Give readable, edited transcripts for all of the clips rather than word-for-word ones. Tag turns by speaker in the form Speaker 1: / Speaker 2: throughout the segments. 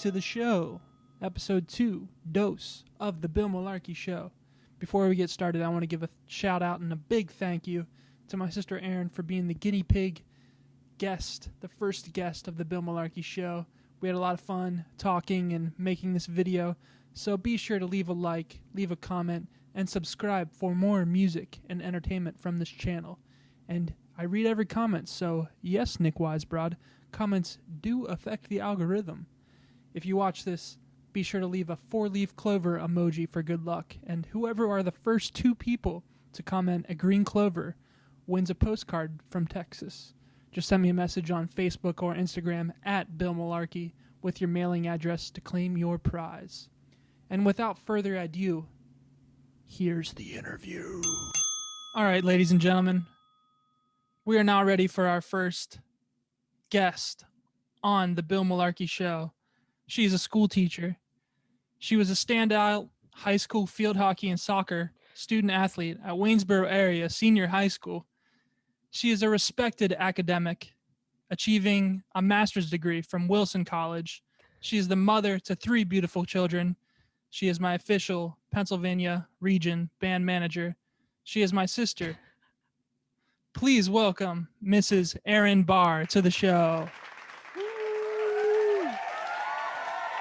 Speaker 1: to the show. Episode 2, Dose of the Bill Mullarky Show. Before we get started, I want to give a shout out and a big thank you to my sister Erin for being the guinea pig guest, the first guest of the Bill Mullarky Show. We had a lot of fun talking and making this video, so be sure to leave a like, leave a comment, and subscribe for more music and entertainment from this channel. And I read every comment, so yes, Nick Wisebroad, comments do affect the algorithm. If you watch this, be sure to leave a 4-leaf clover emoji for good luck, and whoever are the first 2 people to comment a green clover wins a postcard from Texas. Just send me a message on Facebook or Instagram at Bill Mullarky with your mailing address to claim your prize. And without further ado, here's the interview. All right, ladies and gentlemen, we are now ready for our first guest on the Bill Mullarky Show. She's a school teacher. She was a standout high school field hockey and soccer student athlete at Waynesboro area senior high school. She is a respected academic, achieving a master's degree from Wilson College. She is the mother to 3 beautiful children. She is my official Pennsylvania region band manager. She is my sister. Please welcome Mrs. Erin Barr to the show.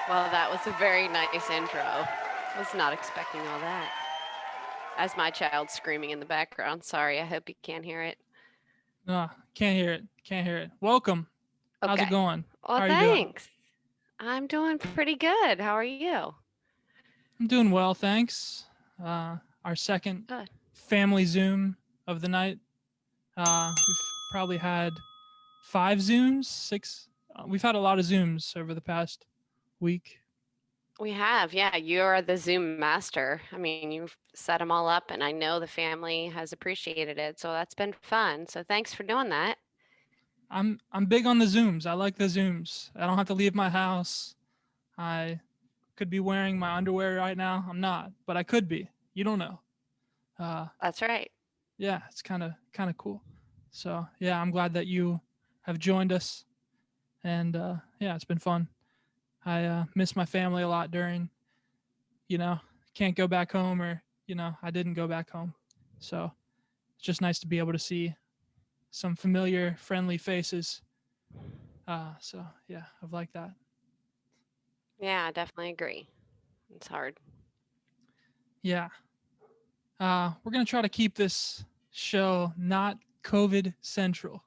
Speaker 2: Well, that was a very nice intro. I was not expecting all that. As my child screaming in the background. Sorry, I hope you can't hear it.
Speaker 1: No, can't hear it. Can't hear it. Welcome.
Speaker 2: Okay.
Speaker 1: How's it going?
Speaker 2: Well,
Speaker 1: How are you doing?
Speaker 2: thanks. I'm doing pretty good. How are you?
Speaker 1: I'm doing well, thanks. Our second
Speaker 2: Good.
Speaker 1: family Zoom of the night. We've probably had 5 Zooms, 6. We've had a lot of Zooms over the past week.
Speaker 2: We have, yeah. You're the Zoom master. I mean, you've set them all up, and I know the family has appreciated it, so that's been fun. So thanks for doing that.
Speaker 1: I'm big on the Zooms. I like the Zooms. I don't have to leave my house. I could be wearing my underwear right now. I'm not, but I could be. You don't know.
Speaker 2: That's right.
Speaker 1: Yeah, it's kind of cool. So yeah, I'm glad that you have joined us, and yeah, it's been fun. I miss my family a lot during, can't go back home, or I didn't go back home, so it's just nice to be able to see some familiar, friendly faces. So yeah, I've liked that.
Speaker 2: Yeah, I definitely agree. It's hard.
Speaker 1: Yeah. We're going to try to keep this show not COVID central.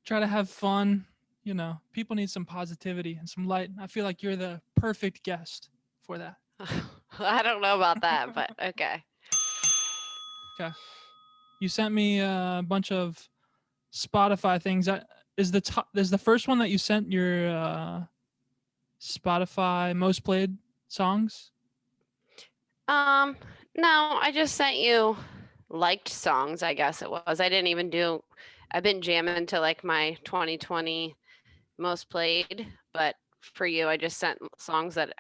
Speaker 1: Try to have fun. People need some positivity and some light. I feel like you're the perfect guest for that.
Speaker 2: I don't know about that, but okay.
Speaker 1: Okay. You sent me a bunch of Spotify things. Is the first one that you sent your Spotify most played songs?
Speaker 2: No, I just sent you liked songs, I guess it was. I've been jamming to like my 2020 most played, but for you, I just sent songs that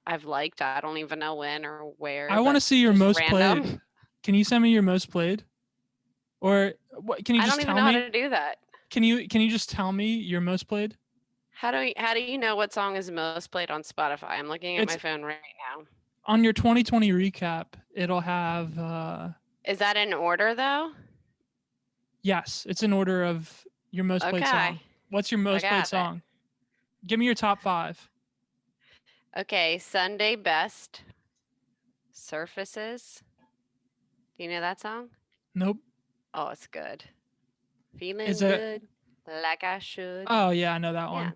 Speaker 2: I've liked. I don't even know when or where.
Speaker 1: I want to see your most
Speaker 2: random.
Speaker 1: played. Can you send me your most played? Or what? Can you just tell me?
Speaker 2: I don't even know how to do that.
Speaker 1: Can you just tell me your most played?
Speaker 2: How do you know what song is most played on Spotify? I'm looking at my phone right now.
Speaker 1: On your 2020 recap, it'll have.
Speaker 2: Is that in order though?
Speaker 1: Yes, it's in order of your most played song. What's your most played song? Give me your top 5.
Speaker 2: Okay, Sunday Best. Surfaces. Do you know that song?
Speaker 1: Nope.
Speaker 2: Oh, it's good. Feeling good, like I should.
Speaker 1: Oh yeah, I know that one.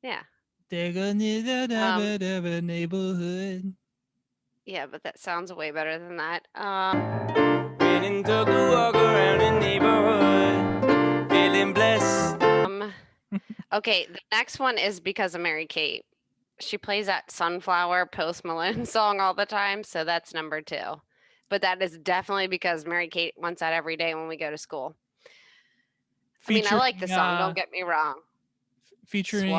Speaker 2: Yeah.
Speaker 1: Neighborhood.
Speaker 2: Yeah, but that sounds way better than that.
Speaker 3: Went and took a walk around the neighborhood, feeling blessed.
Speaker 2: Okay, the next one is Because of Mary Kate. She plays that Sunflower Post Malone song all the time, so that's number 2. But that is definitely because Mary Kate wants that every day when we go to school. I like the song, don't get me wrong.
Speaker 1: Featuring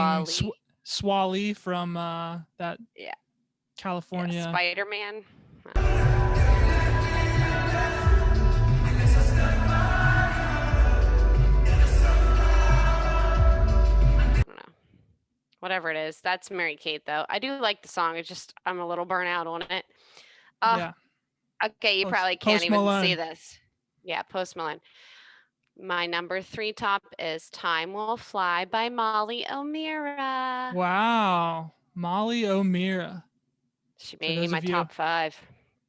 Speaker 1: Swally from that California.
Speaker 2: Yeah, Spider-Man. whatever it is. That's Mary Kate, though. I do like the song. It's just I'm a little burnt out on it.
Speaker 1: Yeah.
Speaker 2: Okay, you probably can't
Speaker 1: Post
Speaker 2: even
Speaker 1: Malone.
Speaker 2: see this. Yeah, Post Malone. My number 3 top is Time Will Fly by Molly O'Meara.
Speaker 1: Wow. Molly O'Meara.
Speaker 2: She
Speaker 1: For
Speaker 2: made
Speaker 1: those
Speaker 2: my
Speaker 1: of you
Speaker 2: top 5.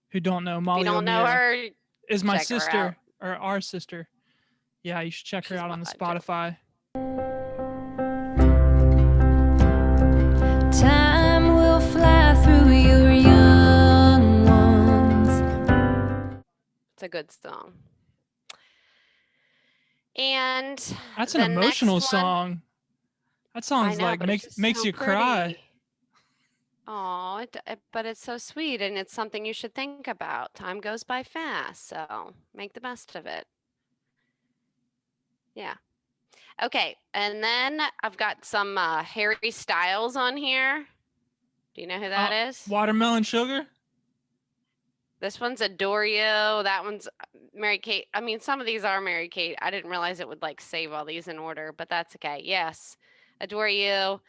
Speaker 1: who don't know,
Speaker 2: If you
Speaker 1: Molly
Speaker 2: don't know
Speaker 1: O'Meara
Speaker 2: her,
Speaker 1: is my
Speaker 2: check her out.
Speaker 1: sister, or our sister. Yeah, you should check her
Speaker 2: She's
Speaker 1: out on the
Speaker 2: my
Speaker 1: Spotify.
Speaker 4: Time will fly through your young ones.
Speaker 2: It's a good song. And
Speaker 1: That's
Speaker 2: the
Speaker 1: an emotional
Speaker 2: next one,
Speaker 1: song. That
Speaker 2: I
Speaker 1: song's
Speaker 2: know,
Speaker 1: like
Speaker 2: but it's just
Speaker 1: makes
Speaker 2: so
Speaker 1: you cry.
Speaker 2: Oh, but it's so sweet, and it's something you should think about. Time goes by fast, so make the best of it. Yeah. Okay, and then I've got some Harry Styles on here. Do you know who that is?
Speaker 1: Watermelon Sugar?
Speaker 2: This one's Adore You. That one's Mary Kate. I mean, some of these are Mary Kate. I didn't realize it would like save all these in order, but that's okay. Yes. Adore You,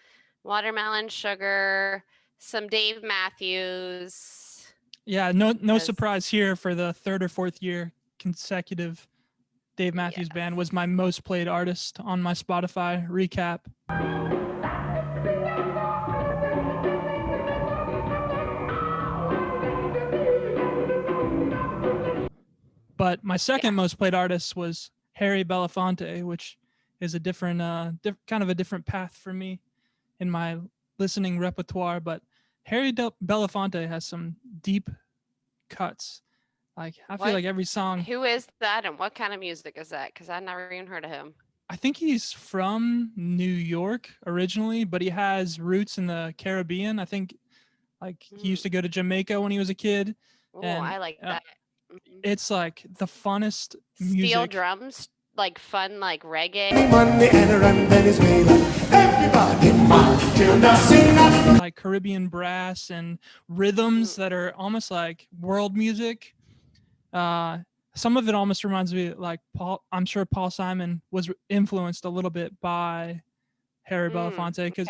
Speaker 2: Watermelon Sugar, some Dave Matthews.
Speaker 1: Yeah, no
Speaker 2: 'Cause-
Speaker 1: surprise here for the third or fourth year consecutive. Dave Matthews Band was my most played artist on my Spotify recap. But my second most played artist was Harry Belafonte, which is a different, kind of a different path for me in my listening repertoire. But Harry Belafonte has some deep cuts. Like I feel like every song.
Speaker 2: Who is that, and what kind of music is that? Because I never even heard of him.
Speaker 1: I think he's from New York originally, but he has roots in the Caribbean. I think like he used to go to Jamaica when he was a kid.
Speaker 2: Oh,
Speaker 1: and
Speaker 2: I like that.
Speaker 1: It's like the funnest music.
Speaker 2: Steel drums, like fun, like reggae.
Speaker 1: Like Caribbean brass and rhythms that are almost like world music. Some of it almost reminds me like Paul. I'm sure Paul Simon was influenced a little bit by Harry Belafonte because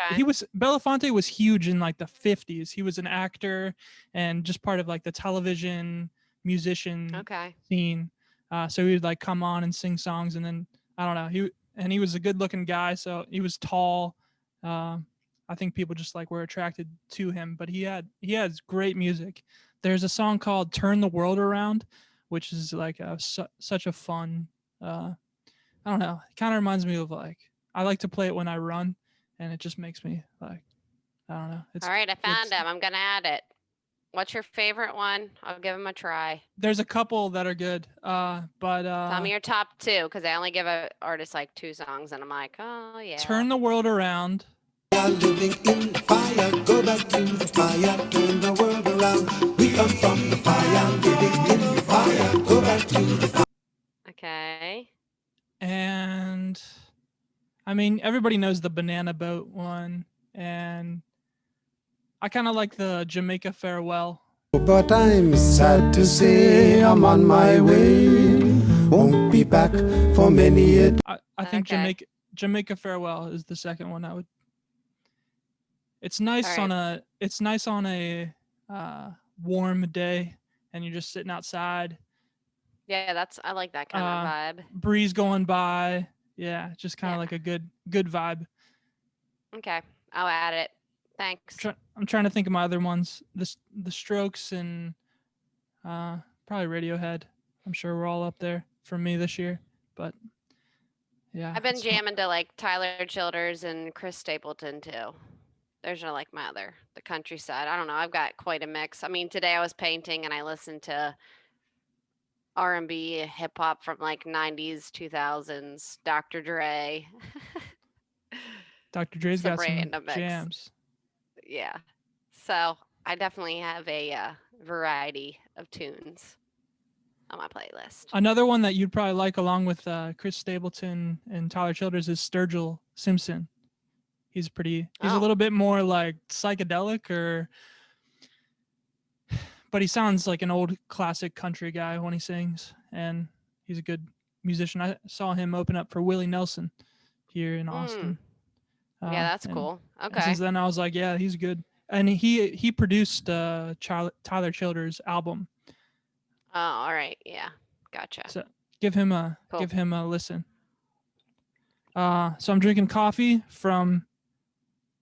Speaker 1: Belafonte was huge in like the 50s. He was an actor and just part of like the television musician scene. So he would like come on and sing songs, and then I don't know. He was a good looking guy, so he was tall. I think people just like were attracted to him, but he has great music. There's a song called "Turn the World Around," which is like such a fun. I don't know. It kind of reminds me of like I like to play it when I run, and it just makes me like I don't know.
Speaker 2: All right, I found him. I'm gonna add it. What's your favorite one? I'll give him a try.
Speaker 1: There's a couple that are good, but
Speaker 2: tell me your top 2, because I only give an artist like 2 songs, and I'm like, oh yeah.
Speaker 1: Turn the World Around.
Speaker 5: Living in the fire, go back to the fire, turn the world around. We come from the fire, living in the fire, go back to the fire.
Speaker 2: Okay.
Speaker 1: And I mean, everybody knows the Banana Boat one, and I kind of like the Jamaica Farewell.
Speaker 5: But I'm sad to say I'm on my way. Won't be back for many a
Speaker 1: I think Jamaica Farewell is the second one I would. It's nice on a warm day, and you're just sitting outside.
Speaker 2: Yeah, I like that kind of vibe.
Speaker 1: Breeze going by. Yeah, just kind of like a good vibe.
Speaker 2: Okay, I'll add it. Thanks.
Speaker 1: I'm trying to think of my other ones. The Strokes and probably Radiohead. I'm sure we're all up there for me this year. But yeah,
Speaker 2: I've been jamming to like Tyler Childers and Chris Stapleton too. Those are like my the countryside. I don't know. I've got quite a mix. I mean, today I was painting and I listened to R&B, hip hop from like 90s, 2000s, Dr. Dre.
Speaker 1: Dr. Dre's got some jams.
Speaker 2: Yeah. So I definitely have a variety of tunes on my playlist.
Speaker 1: Another one that you'd probably like along with Chris Stapleton and Tyler Childers is Sturgill Simpson. He's a little bit more like psychedelic but he sounds like an old classic country guy when he sings, and he's a good musician. I saw him open up for Willie Nelson here in Austin.
Speaker 2: Yeah, that's
Speaker 1: and
Speaker 2: cool.
Speaker 1: And
Speaker 2: Okay.
Speaker 1: since then, I was like, yeah, he's good. And he produced Tyler Childers' album.
Speaker 2: Oh, all right. Yeah. Gotcha.
Speaker 1: So give him a
Speaker 2: Cool.
Speaker 1: listen. So I'm drinking coffee from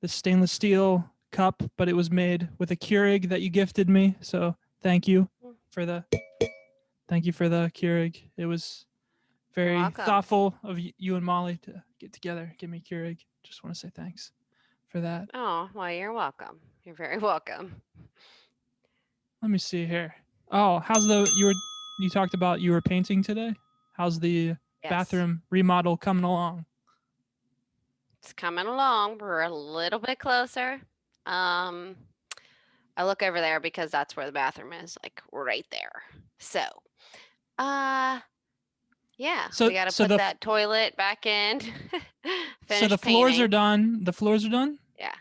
Speaker 1: the stainless steel cup, but it was made with a Keurig that you gifted me. So thank you for the Keurig. It was very
Speaker 2: welcome.
Speaker 1: thoughtful of you and Molly to get together, give me Keurig. Just want to say thanks for that.
Speaker 2: Oh, well, you're welcome. You're very welcome.
Speaker 1: Let me see here. Oh, you talked about you were painting today? How's the
Speaker 2: Yes.
Speaker 1: bathroom remodel coming along?
Speaker 2: It's coming along. We're a little bit closer. I look over there because that's where the bathroom is, like right there. So, yeah,
Speaker 1: So-
Speaker 2: we got to
Speaker 1: so
Speaker 2: put
Speaker 1: the-
Speaker 2: that toilet back in.
Speaker 1: So
Speaker 2: Finish
Speaker 1: the floors are
Speaker 2: painting.
Speaker 1: done. The floors are done?
Speaker 2: Yeah.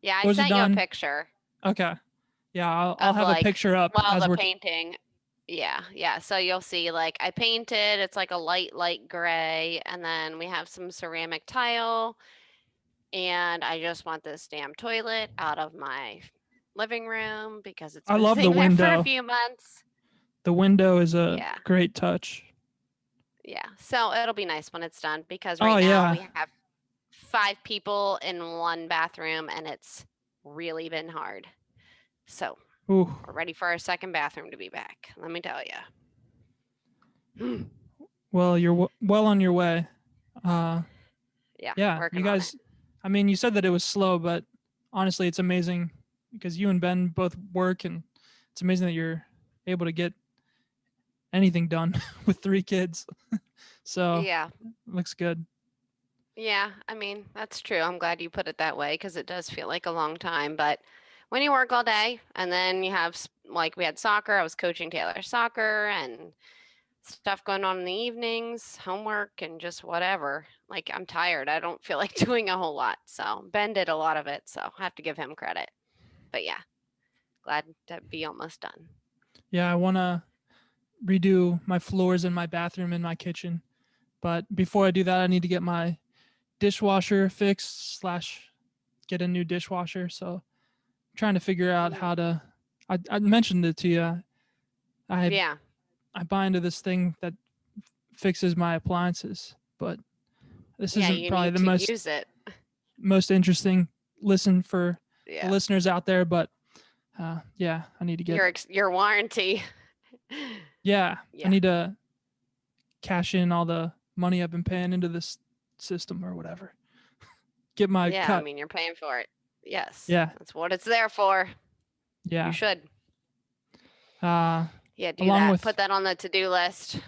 Speaker 2: Yeah, I
Speaker 1: Floors are
Speaker 2: sent you a
Speaker 1: done.
Speaker 2: picture
Speaker 1: Okay. Yeah, I'll
Speaker 2: of
Speaker 1: have a
Speaker 2: like
Speaker 1: picture up
Speaker 2: while
Speaker 1: as
Speaker 2: the
Speaker 1: we're
Speaker 2: painting. Yeah, yeah. So you'll see like I painted, it's like a light gray, and then we have some ceramic tile. And I just want this damn toilet out of my living room because it's
Speaker 1: I
Speaker 2: been
Speaker 1: love the
Speaker 2: sitting there for
Speaker 1: window.
Speaker 2: a few months.
Speaker 1: The window is a
Speaker 2: Yeah.
Speaker 1: great touch.
Speaker 2: Yeah. So it'll be nice when it's done because
Speaker 1: Oh,
Speaker 2: right now
Speaker 1: yeah.
Speaker 2: we have 5 people in one bathroom and it's really been hard. So
Speaker 1: Ooh.
Speaker 2: we're ready for our second bathroom to be back. Let me tell you.
Speaker 1: Well, you're well on your way.
Speaker 2: Yeah.
Speaker 1: Yeah,
Speaker 2: Working
Speaker 1: you
Speaker 2: on
Speaker 1: guys.
Speaker 2: it.
Speaker 1: I mean, you said that it was slow, but honestly, it's amazing because you and Ben both work, and it's amazing that you're able to get anything done with 3 kids. So
Speaker 2: Yeah.
Speaker 1: looks good.
Speaker 2: Yeah, I mean, that's true. I'm glad you put it that way because it does feel like a long time. But when you work all day and then you have, like, we had soccer, I was coaching Taylor soccer and stuff going on in the evenings, homework, and just whatever. Like, I'm tired. I don't feel like doing a whole lot. So, Ben did a lot of it. So, I have to give him credit. But yeah, glad to be almost done.
Speaker 1: Yeah, I want to redo my floors in my bathroom and my kitchen. But before I do that, I need to get my dishwasher fixed / get a new dishwasher. So I'm trying to figure out how to. I mentioned it to you.
Speaker 2: Yeah.
Speaker 1: I buy into this thing that fixes my appliances, but this
Speaker 2: Yeah,
Speaker 1: isn't
Speaker 2: you
Speaker 1: probably
Speaker 2: need
Speaker 1: the
Speaker 2: to use it.
Speaker 1: most interesting listen for the
Speaker 2: Yeah.
Speaker 1: listeners out there. But yeah, I need to get
Speaker 2: Your warranty.
Speaker 1: yeah,
Speaker 2: Yeah.
Speaker 1: I need to cash in all the money I've been paying into this system or whatever. Get my
Speaker 2: Yeah,
Speaker 1: cut.
Speaker 2: I mean, you're paying for it. Yes.
Speaker 1: Yeah.
Speaker 2: That's what it's there for.
Speaker 1: Yeah.
Speaker 2: You should.
Speaker 1: Uh,
Speaker 2: Yeah, do
Speaker 1: along
Speaker 2: that.
Speaker 1: with-
Speaker 2: Put that on the to-do list.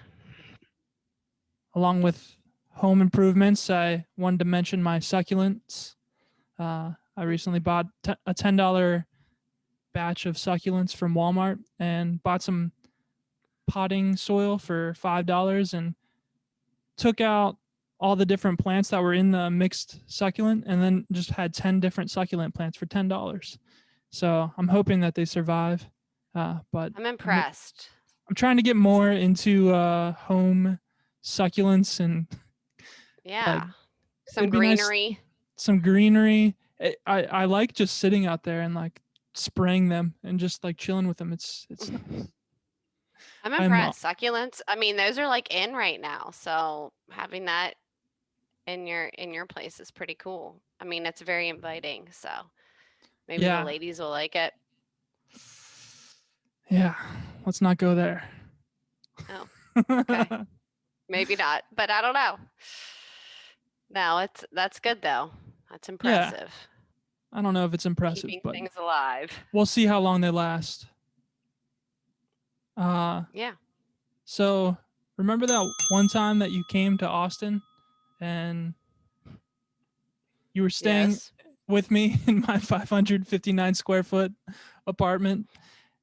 Speaker 1: along with home improvements, I wanted to mention my succulents. I recently bought a $10 batch of succulents from Walmart and bought some potting soil for $5 and took out all the different plants that were in the mixed succulent and then just had 10 different succulent plants for $10. So I'm hoping that they survive. But
Speaker 2: I'm impressed.
Speaker 1: I'm trying to get more into home succulents and
Speaker 2: Yeah. Some
Speaker 1: it'd be nice-
Speaker 2: greenery.
Speaker 1: some greenery. I like just sitting out there and like spraying them and just like chilling with them. It's
Speaker 2: I'm
Speaker 1: I'm,
Speaker 2: impressed. Succulents. I mean, those are like in right now. So having that in your place is pretty cool. I mean, it's very inviting. So maybe
Speaker 1: Yeah.
Speaker 2: the ladies will like it.
Speaker 1: yeah. Let's not go there.
Speaker 2: Oh, okay. Maybe not, but I don't know. No, that's good though. That's impressive.
Speaker 1: I don't know if it's impressive,
Speaker 2: Keeping
Speaker 1: but
Speaker 2: things alive.
Speaker 1: we'll see how long they last.
Speaker 2: Yeah.
Speaker 1: So remember that one time that you came to Austin and you were staying
Speaker 2: Yes.
Speaker 1: with me in my 559 square foot apartment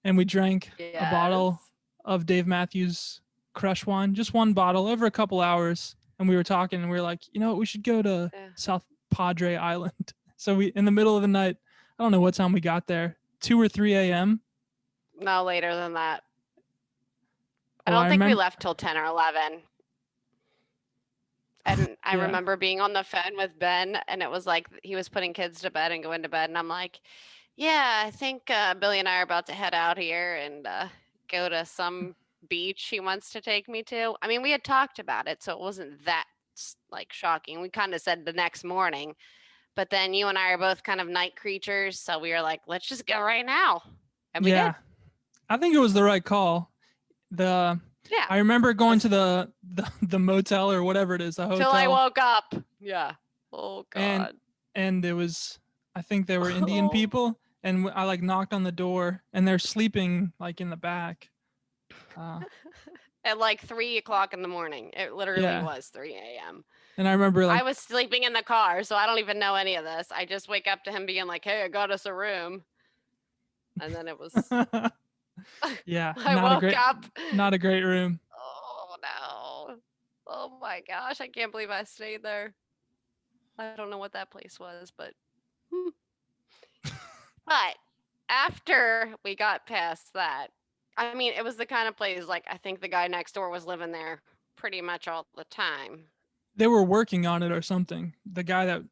Speaker 1: and we drank a bottle of Dave Matthews Crush wine, just one bottle over a couple hours. And we were talking and we were like, you know what, we should go to
Speaker 2: Yeah.
Speaker 1: South Padre Island. So we, in the middle of the night, I don't know what time we got there, 2 or 3 a.m.
Speaker 2: No later than that. I
Speaker 1: Oh,
Speaker 2: don't think we
Speaker 1: remember-
Speaker 2: left till 10 or 11. And I
Speaker 1: Yeah.
Speaker 2: remember being on the phone with Ben, and it was like he was putting kids to bed and going to bed, and I'm like, "Yeah, I think Billy and I are about to head out here and go to some beach he wants to take me to." I mean, we had talked about it, so it wasn't that like shocking. We kind of said the next morning, but then you and I are both kind of night creatures, so we were like, "Let's just go right now," and we
Speaker 1: Yeah.
Speaker 2: did.
Speaker 1: I think it was the right call. I
Speaker 2: Yeah,
Speaker 1: remember going
Speaker 2: was-
Speaker 1: to the motel or whatever it is, the hotel.
Speaker 2: till I woke up. Yeah. Oh
Speaker 1: and
Speaker 2: God.
Speaker 1: and it was, I think they were Indian
Speaker 2: Oh.
Speaker 1: people, and I like knocked on the door, and they're sleeping like in the back.
Speaker 2: At like 3 o'clock in the morning. It literally
Speaker 1: Yeah.
Speaker 2: was 3 a.m.
Speaker 1: And I remember like
Speaker 2: I was sleeping in the car, so I don't even know any of this. I just wake up to him being like, "Hey, I got us a room," and then it was.
Speaker 1: yeah,
Speaker 2: I woke up.
Speaker 1: not a great room.
Speaker 2: Oh no! Oh my gosh! I can't believe I stayed there. I don't know what that place was, but. But after we got past that, I mean, it was the kind of place like I think the guy next door was living there pretty much all the time.
Speaker 1: They were working on it or something. The guy that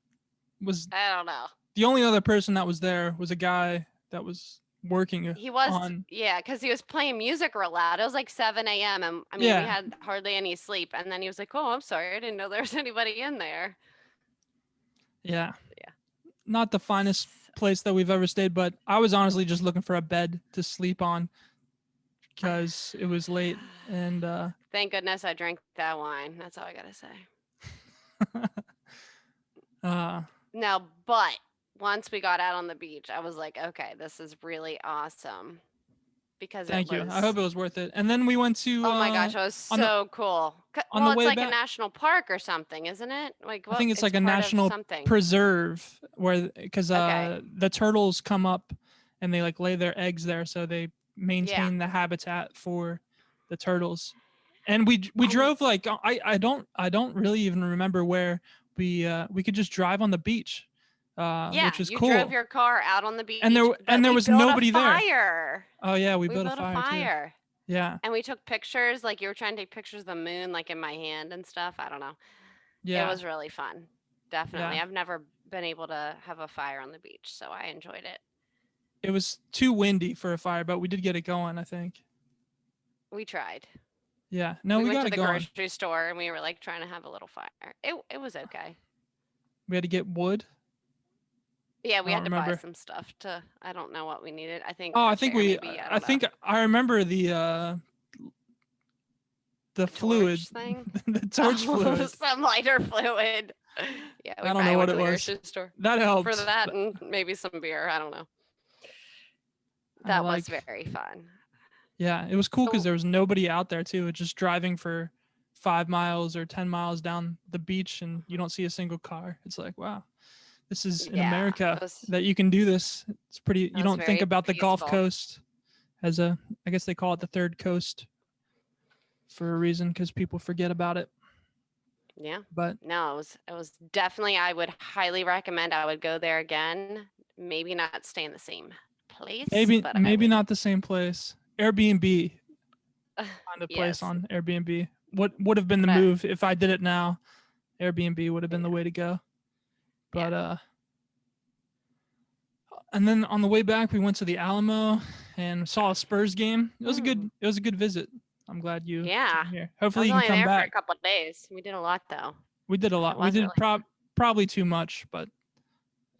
Speaker 1: was
Speaker 2: I don't know.
Speaker 1: the only other person that was there was a guy that was working
Speaker 2: He was,
Speaker 1: on.
Speaker 2: yeah, because he was playing music real loud. It was like 7 a.m. And I mean,
Speaker 1: Yeah.
Speaker 2: we had hardly any sleep. And then he was like, "Oh, I'm sorry. I didn't know there was anybody in there."
Speaker 1: Yeah.
Speaker 2: Yeah.
Speaker 1: Not the finest place that we've ever stayed, but I was honestly just looking for a bed to sleep on because it was late, and
Speaker 2: Thank goodness I drank that wine. That's all I got to say. No, but once we got out on the beach, I was like, okay, this is really awesome. Because
Speaker 1: thank
Speaker 2: it
Speaker 1: you.
Speaker 2: was.
Speaker 1: I hope it was worth it. And then we went to
Speaker 2: Oh my gosh, it was
Speaker 1: on the-
Speaker 2: so cool.
Speaker 1: on
Speaker 2: Well,
Speaker 1: the
Speaker 2: it's
Speaker 1: way
Speaker 2: like
Speaker 1: back-
Speaker 2: a national park or something, isn't it? Like
Speaker 1: I
Speaker 2: what?
Speaker 1: think it's like a
Speaker 2: part of
Speaker 1: national
Speaker 2: something.
Speaker 1: preserve where because
Speaker 2: Okay.
Speaker 1: the turtles come up and they like lay their eggs there, so they maintain the habitat for the turtles. And we drove like I don't really even remember where we could just drive on the beach,
Speaker 2: Yeah,
Speaker 1: which was
Speaker 2: you
Speaker 1: cool.
Speaker 2: drove your car out on the beach,
Speaker 1: And there
Speaker 2: but we
Speaker 1: was
Speaker 2: built
Speaker 1: nobody
Speaker 2: a
Speaker 1: there.
Speaker 2: fire.
Speaker 1: Oh yeah, we
Speaker 2: We
Speaker 1: built
Speaker 2: built
Speaker 1: a
Speaker 2: a
Speaker 1: fire too.
Speaker 2: fire.
Speaker 1: Yeah,
Speaker 2: And we took pictures, like you were trying to take pictures of the moon, like in my hand and stuff. I don't know.
Speaker 1: yeah.
Speaker 2: It was really fun. Definitely.
Speaker 1: Yeah.
Speaker 2: I've never been able to have a fire on the beach, so I enjoyed it.
Speaker 1: It was too windy for a fire, but we did get it going, I think.
Speaker 2: We tried.
Speaker 1: Yeah, no,
Speaker 2: we
Speaker 1: we
Speaker 2: went
Speaker 1: got
Speaker 2: to
Speaker 1: it
Speaker 2: the
Speaker 1: going.
Speaker 2: grocery store and we were like trying to have a little fire. It was okay.
Speaker 1: We had to get wood.
Speaker 2: Yeah, we
Speaker 1: I
Speaker 2: had to
Speaker 1: don't
Speaker 2: buy
Speaker 1: remember.
Speaker 2: some stuff to. I don't know what we needed. I think.
Speaker 1: Oh,
Speaker 2: a
Speaker 1: I think
Speaker 2: chair
Speaker 1: we.
Speaker 2: maybe,
Speaker 1: I
Speaker 2: don't
Speaker 1: think
Speaker 2: know.
Speaker 1: I remember the fluid,
Speaker 2: torch thing?
Speaker 1: the torch fluid.
Speaker 2: Some lighter fluid. Yeah, we
Speaker 1: I don't
Speaker 2: probably
Speaker 1: know what
Speaker 2: went to
Speaker 1: it
Speaker 2: the
Speaker 1: was.
Speaker 2: grocery store
Speaker 1: That helped.
Speaker 2: for that and maybe some beer. I don't know. That was very fun.
Speaker 1: Yeah, it was cool because
Speaker 2: So-
Speaker 1: there was nobody out there too. Just driving for 5 miles or 10 miles down the beach, and you don't see a single car. It's like, wow, this is in
Speaker 2: Yeah,
Speaker 1: America
Speaker 2: it was-
Speaker 1: that you can do this. It's pretty. You
Speaker 2: was
Speaker 1: don't think
Speaker 2: very
Speaker 1: about the Gulf
Speaker 2: peaceful.
Speaker 1: Coast as a. I guess they call it the third coast for a reason because people forget about it.
Speaker 2: Yeah.
Speaker 1: But
Speaker 2: No, it was definitely. I would highly recommend. I would go there again. Maybe not stay in the same place. but I
Speaker 1: maybe
Speaker 2: would-
Speaker 1: not the same place. Airbnb, find a place
Speaker 2: Yes.
Speaker 1: on Airbnb. What would have been the
Speaker 2: But-
Speaker 1: move if I did it now? Airbnb would have been the way to go. But and then on the way back we went to the Alamo and saw a Spurs game. It was a good visit. I'm glad you
Speaker 2: Yeah.
Speaker 1: came here.
Speaker 2: I
Speaker 1: Hopefully
Speaker 2: was
Speaker 1: you
Speaker 2: only
Speaker 1: can come
Speaker 2: there for a
Speaker 1: back.
Speaker 2: couple of days. We did a lot though.
Speaker 1: We did a lot. We
Speaker 2: was
Speaker 1: did
Speaker 2: really
Speaker 1: probably too much, but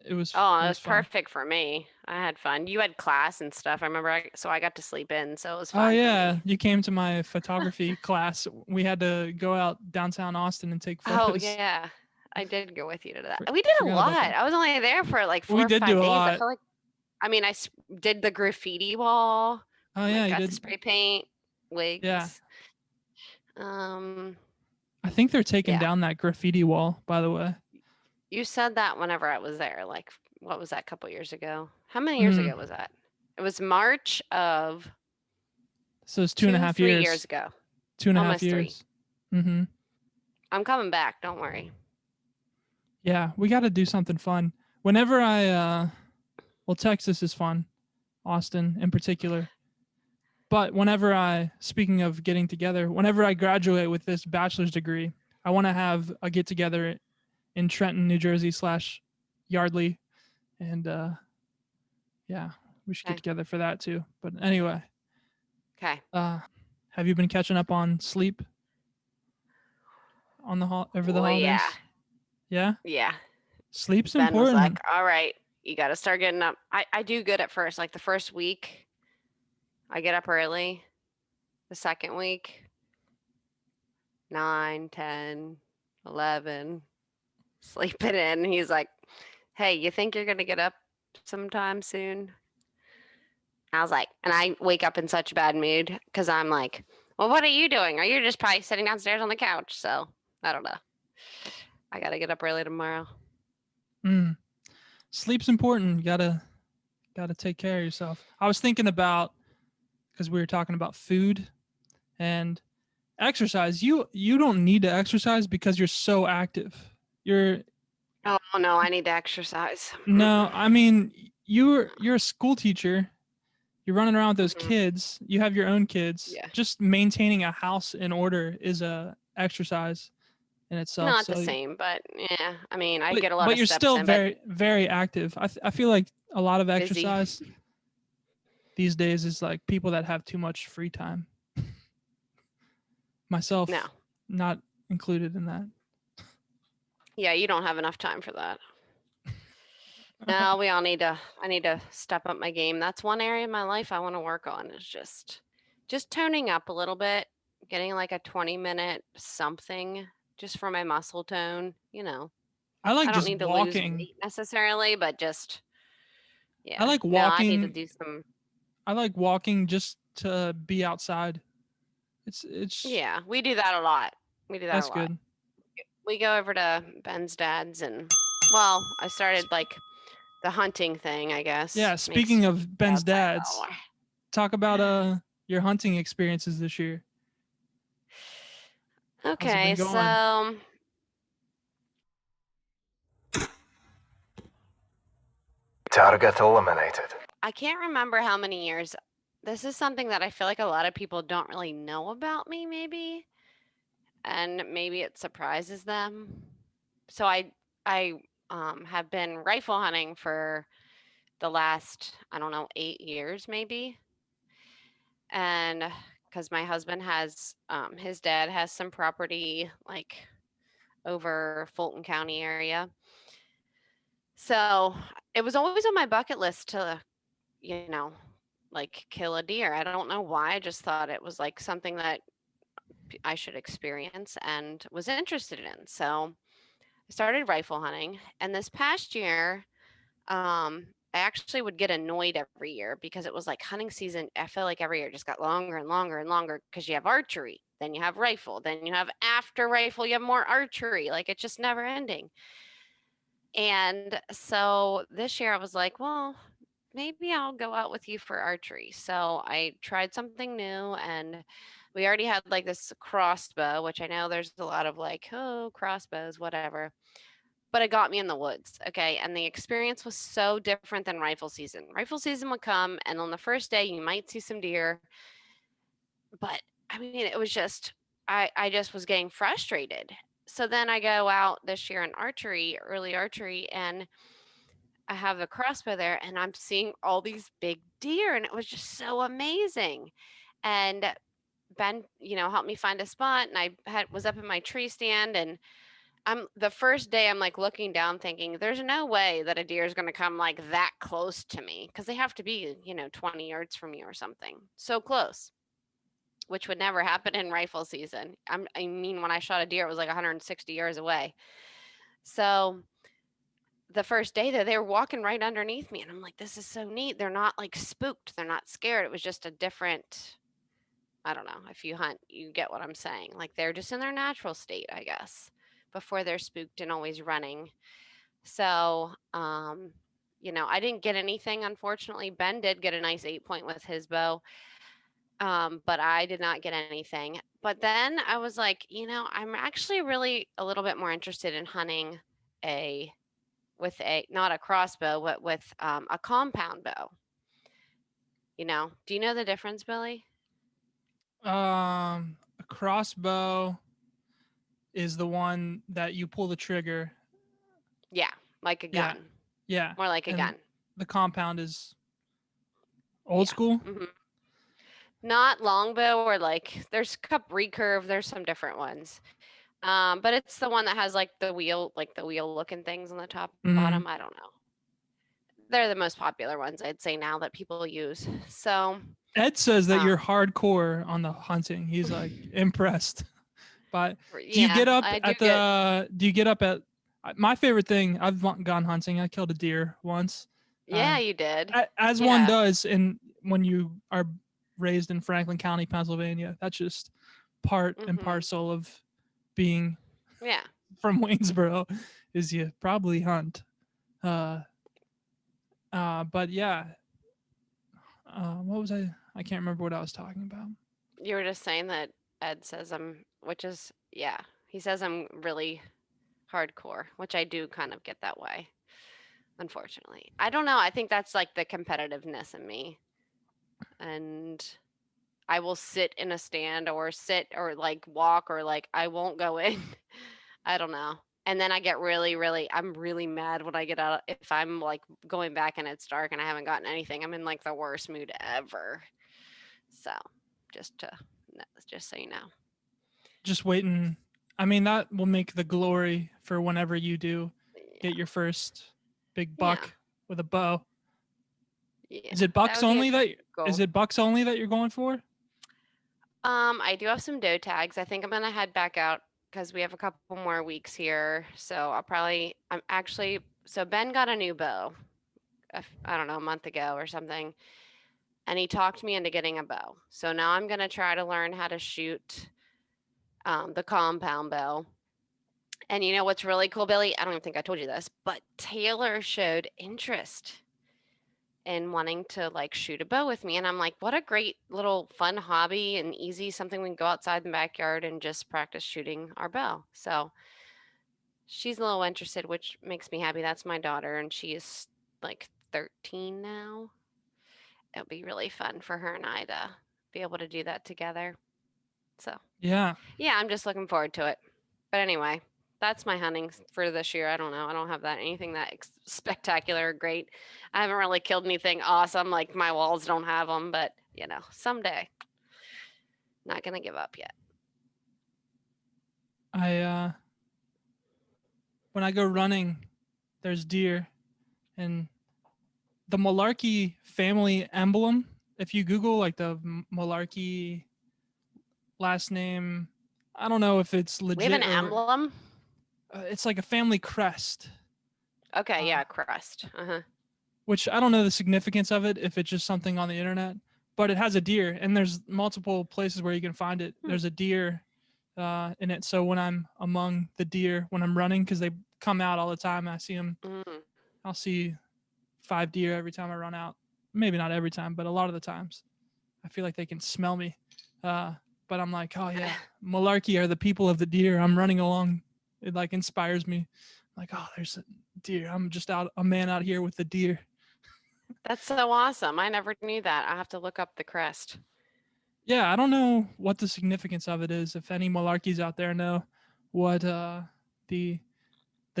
Speaker 1: it was
Speaker 2: Oh, it was
Speaker 1: fun.
Speaker 2: perfect for me. I had fun. You had class and stuff. I remember, so I got to sleep in, so it was fun.
Speaker 1: Oh
Speaker 2: for
Speaker 1: yeah,
Speaker 2: me.
Speaker 1: you came to my photography class. We had to go out downtown Austin and take
Speaker 2: Oh
Speaker 1: photos.
Speaker 2: yeah, I did go with you to that.
Speaker 1: For-
Speaker 2: We did a
Speaker 1: forgot about
Speaker 2: lot.
Speaker 1: that.
Speaker 2: I was only there for like 4
Speaker 1: We
Speaker 2: or
Speaker 1: did
Speaker 2: 5
Speaker 1: do a
Speaker 2: days. I
Speaker 1: lot.
Speaker 2: feel like, I mean, did the graffiti wall.
Speaker 1: Oh
Speaker 2: like,
Speaker 1: yeah, you
Speaker 2: got
Speaker 1: did.
Speaker 2: to spray paint wigs.
Speaker 1: Yeah.
Speaker 2: Um,
Speaker 1: I think they're taking
Speaker 2: Yeah.
Speaker 1: down that graffiti wall, by the way.
Speaker 2: you said that whenever I was there. Like, what was that? A couple years ago? How many years ago was that? It was March of
Speaker 1: So it's 2.5
Speaker 2: 3
Speaker 1: years.
Speaker 2: years ago.
Speaker 1: 2.5
Speaker 2: almost 3.
Speaker 1: years. Mm-hmm.
Speaker 2: I'm coming back. Don't worry.
Speaker 1: Yeah, we got to do something fun. Whenever well, Texas is fun, Austin in particular. But speaking of getting together, whenever I graduate with this bachelor's degree, I want to have a get together in Trenton, New Jersey / Yardley, and yeah, we should get
Speaker 2: Okay.
Speaker 1: together for that too. But anyway,
Speaker 2: Okay.
Speaker 1: have you been catching up on sleep on over the
Speaker 2: Well,
Speaker 1: holidays?
Speaker 2: yeah.
Speaker 1: Yeah,
Speaker 2: Yeah.
Speaker 1: sleep's
Speaker 2: Ben was
Speaker 1: important.
Speaker 2: like, all right, you got to start getting up. I do good at first. Like the first week, I get up early. The second week, 9, 10, 11, sleep it in. He's like, hey, you think you're going to get up sometime soon? I was like, and I wake up in such a bad mood because I'm like, well, what are you doing? Or you're just probably sitting downstairs on the couch. So I don't know. I got to get up early tomorrow.
Speaker 1: Sleep's important. You gotta take care of yourself. I was thinking about, because we were talking about food and exercise. You don't need to exercise because you're so active. You're
Speaker 2: Oh, no, I need to exercise.
Speaker 1: no, I mean you're a school teacher. You're running around with those
Speaker 2: Mhm.
Speaker 1: kids. You have your own kids.
Speaker 2: Yeah.
Speaker 1: Just maintaining a house in order is a exercise in itself.
Speaker 2: Not
Speaker 1: so,
Speaker 2: the same, but yeah, I mean, I get a lot
Speaker 1: but
Speaker 2: of
Speaker 1: you're
Speaker 2: steps
Speaker 1: still
Speaker 2: in,
Speaker 1: very active. I feel like a lot of
Speaker 2: busy.
Speaker 1: exercise these days is like people that have too much free time. Myself,
Speaker 2: No.
Speaker 1: not included in that.
Speaker 2: Yeah, you don't have enough time for that. No, I need to step up my game. That's one area of my life I want to work on is just toning up a little bit, getting like a 20-minute something just for my muscle tone,
Speaker 1: I like
Speaker 2: I don't
Speaker 1: just
Speaker 2: need to lose
Speaker 1: walking.
Speaker 2: weight necessarily, but just yeah.
Speaker 1: I like
Speaker 2: No, I need to
Speaker 1: walking.
Speaker 2: do some
Speaker 1: I like walking just to be outside. It's
Speaker 2: Yeah, we do that a lot. We do that
Speaker 1: that's
Speaker 2: a lot.
Speaker 1: good.
Speaker 2: We go over to Ben's dad's and well, I started like the hunting thing, I guess.
Speaker 1: Yeah,
Speaker 2: Makes
Speaker 1: speaking of Ben's
Speaker 2: dad's
Speaker 1: dad's,
Speaker 2: life
Speaker 1: talk about your hunting experiences this year. How's it
Speaker 2: Okay,
Speaker 1: been going?
Speaker 2: so
Speaker 6: Target eliminated.
Speaker 2: I can't remember how many years. This is something that I feel like a lot of people don't really know about me, maybe, and maybe it surprises them. So I have been rifle hunting for the last, I don't know, 8 years maybe, and because my husband has his dad has some property like over Fulton County area. So it was always on my bucket list to, like kill a deer. I don't know why. I just thought it was like something that I should experience and was interested in. So I started rifle hunting. And this past year, I actually would get annoyed every year because it was like hunting season. I feel like every year just got longer and longer and longer because you have archery, then you have rifle, then you have after rifle, you have more archery. Like it's just never ending. And so this year I was like, well, maybe I'll go out with you for archery. So I tried something new and we already had like this crossbow, which I know there's a lot of like, oh, crossbows, whatever. But it got me in the woods. Okay. And the experience was so different than rifle season. Rifle season would come, and on the first day, you might see some deer. But I mean, it was just, I just was getting frustrated. So then I go out this year in archery, early archery, and I have a crossbow there and I'm seeing all these big deer and it was just so amazing. And Ben, helped me find a spot and was up in my tree stand and I'm the first day I'm like looking down thinking there's no way that a deer is going to come like that close to me because they have to be, 20 yards from you or something. So close. Which would never happen in rifle season. I mean, when I shot a deer, it was like 160 yards away. So the first day there, they were walking right underneath me. And I'm like, this is so neat. They're not like spooked. They're not scared. It was just a different, I don't know. If you hunt, you get what I'm saying. Like they're just in their natural state, I guess, before they're spooked and always running. So, I didn't get anything, unfortunately. Ben did get a nice 8-point with his bow. But I did not get anything. But then I was like, I'm actually really a little bit more interested in hunting with not a crossbow, but with a compound bow. Do you know the difference, Billy?
Speaker 1: A crossbow is the one that you pull the trigger.
Speaker 2: Yeah, like a
Speaker 1: Yeah.
Speaker 2: gun.
Speaker 1: Yeah.
Speaker 2: More like a
Speaker 1: And
Speaker 2: gun.
Speaker 1: the compound is old
Speaker 2: Yeah.
Speaker 1: school.
Speaker 2: hmm Not longbow or like there's cup recurve. There's some different ones. But it's the one that has like the wheel looking things on the top and
Speaker 1: Mhm.
Speaker 2: bottom. I don't know. They're the most popular ones I'd say now that people use. So
Speaker 1: Ed says that
Speaker 2: um,
Speaker 1: you're hardcore on the hunting. He's like impressed. But do you
Speaker 2: yeah,
Speaker 1: get up
Speaker 2: I do
Speaker 1: at
Speaker 2: get.
Speaker 1: the? Do you get up at? My favorite thing. I've gone hunting. I killed a deer once.
Speaker 2: Yeah, you did.
Speaker 1: As one
Speaker 2: Yeah.
Speaker 1: does, and when you are raised in Franklin County, Pennsylvania, that's just part and
Speaker 2: Mhm.
Speaker 1: parcel of being
Speaker 2: Yeah.
Speaker 1: from Waynesboro. Is you probably hunt. But yeah. What was I? I can't remember what I was talking about.
Speaker 2: You were just saying that Ed says which is, yeah, he says I'm really hardcore, which I do kind of get that way, unfortunately. I don't know. I think that's like the competitiveness in me. And I will sit in a stand or sit or like walk or like I won't go in. I don't know. And then I get I'm really mad when I get out. If I'm like going back and it's dark and I haven't gotten anything, I'm in like the worst mood ever. So just so you know.
Speaker 1: Just waiting. I mean, that will make the glory for whenever you do get your first big buck with a bow.
Speaker 2: Yeah.
Speaker 1: Is it bucks
Speaker 2: That would be a
Speaker 1: only that?
Speaker 2: goal.
Speaker 1: Is it bucks only that you're going for?
Speaker 2: I do have some doe tags. I think I'm gonna head back out because we have a couple more weeks here. So I'm actually, so Ben got a new bow, I don't know, a month ago or something, and he talked me into getting a bow. So now I'm gonna try to learn how to shoot the compound bow. And you know what's really cool, Billy? I don't even think I told you this, but Taylor showed interest in wanting to like shoot a bow with me. And I'm like, what a great little fun hobby and easy, something we can go outside in the backyard and just practice shooting our bow. So she's a little interested, which makes me happy. That's my daughter, and she is like 13 now. It'll be really fun for her and I to be able to do that together. So
Speaker 1: Yeah.
Speaker 2: yeah, I'm just looking forward to it. But anyway, that's my hunting for this year. I don't know. I don't have anything that spectacular or great. I haven't really killed anything awesome. Like my walls don't have them, but someday. Not gonna give up yet.
Speaker 1: When I go running, there's deer, and the Mullarky family emblem. If you Google like the Mullarky last name, I don't know if it's legit.
Speaker 2: We have an
Speaker 1: or,
Speaker 2: emblem.
Speaker 1: It's like a family crest.
Speaker 2: Okay, yeah, crest.
Speaker 1: Which I don't know the significance of it, if it's just something on the internet, but it has a deer, and there's multiple places where you can find it. There's a deer in it. So when I'm among the deer, when I'm running, because they come out all the time, I see them. I'll see 5 deer every time I run out. Maybe not every time, but a lot of the times. I feel like they can smell me. But I'm like, oh yeah, Mullarky are the people of the deer. I'm running along. It like inspires me. I'm like, oh, there's a deer. I'm just a man out here with the deer.
Speaker 2: That's so awesome. I never knew that. I have to look up the crest.
Speaker 1: Yeah, I don't know what the significance of it is. If any Mullarkies out there know what the